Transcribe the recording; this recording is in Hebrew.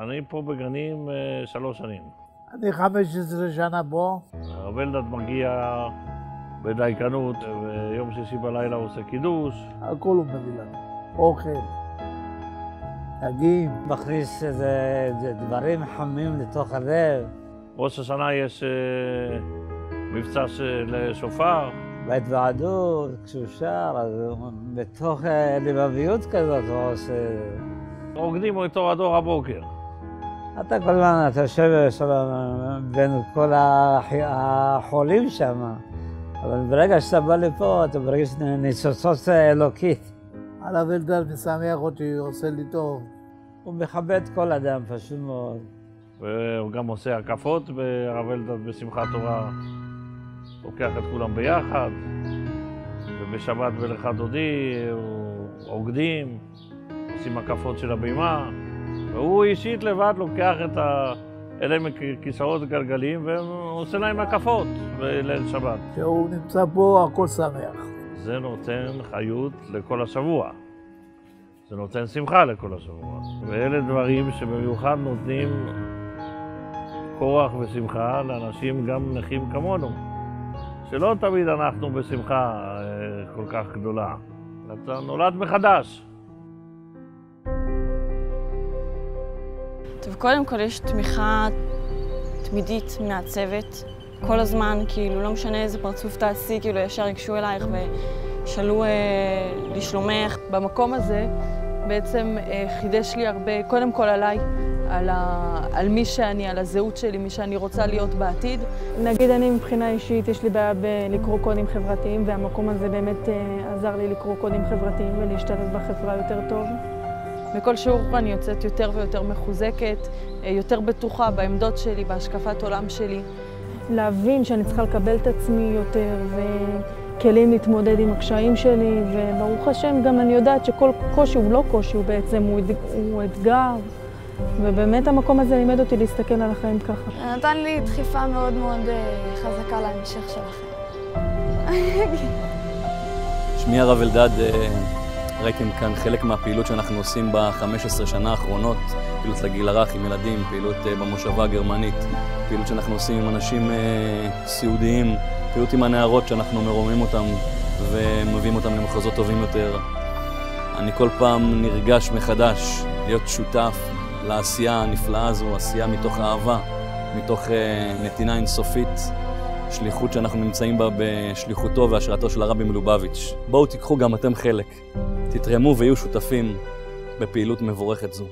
אני פה בגנים 3 שנים. אני 15 שנה פה. הרב אלדד מגיע בדייקנות, ויום שישי בלילה הוא עושה קידוש. הכל הוא מביא לנו. אוכל, דגים. מכניס דברים חמים לתוך הלב. ראש השנה יש מבצע של שופר. בהתוועדות, כשהוא שר, אז בתוך לבביות כזאת הוא עושה... רוקדים איתו עד אור הבוקר. אתה כל הזמן, אתה יושב בין כל החולים שם, אבל ברגע שאתה בא לפה, אתה מרגיש ניצוצות אלוקית. הרב אלדד משמח אותי, עושה לי טוב. הוא מכבד כל אדם, פשוט מאוד. והוא גם עושה הקפות, והרב אלדד בשמחת תורה לוקח את כולם ביחד, ובשבת בלכה דודי רוקדים, עושים הקפות של הבימה, והוא אישית לבד לוקח את אלה מכיסאות גלגלים ועושה להם הקפות בליל שבת. כשהוא נמצא פה, הכל שמח. זה נותן חיות לכל השבוע. זה נותן שמחה לכל השבוע. ואלה דברים שבמיוחד נותנים כוח ושמחה לאנשים גם נכים כמונו. שלא תמיד אנחנו בשמחה כל כך גדולה. אתה נולד מחדש. טוב, קודם כל יש תמיכה תמידית מהצוות. כל הזמן, כאילו, לא משנה איזה פרצוף תעשי, כאילו, ישר ייגשו אלייך ושאלו לשלומך. במקום הזה בעצם חידש לי הרבה, קודם כל עליי, על מי שאני, על הזהות שלי, מי שאני רוצה להיות בעתיד. נגיד אני מבחינה אישית, יש לי בעיה בלקרוא קודים חברתיים, והמקום הזה באמת עזר לי לקרוא קודים חברתיים ולהשתלב בחברה יותר טוב. בכל שיעור אני יוצאת יותר ויותר מחוזקת, יותר בטוחה בעמדות שלי, בהשקפת עולם שלי. להבין שאני צריכה לקבל את עצמי יותר, וכלים להתמודד עם הקשיים שלי, וברוך השם גם אני יודעת שכל קושי הוא לא קושי, הוא בעצם הוא אתגר. ובאמת המקום הזה לימד אותי להסתכל על החיים ככה. נתן לי דחיפה מאוד מאוד חזקה להמשך של החיים. שמי הרב אלדד, ראיתם כאן חלק מהפעילות שאנחנו עושים ב-15 שנה האחרונות, פעילות לגיל הרך עם ילדים, פעילות במושבה הגרמנית, פעילות שאנחנו עושים עם אנשים סיעודיים, פעילות עם הנערות שאנחנו מרומים אותם ומביאים אותם למחוזות טובים יותר. אני כל פעם נרגש מחדש להיות שותף לעשייה הנפלאה הזו, עשייה מתוך אהבה, מתוך נתינה אינסופית, שליחות שאנחנו נמצאים בה בשליחותו והשראתו של הרבי מלובביץ'. בואו תיקחו גם אתם חלק, תתרמו ויהיו שותפים בפעילות מבורכת זו.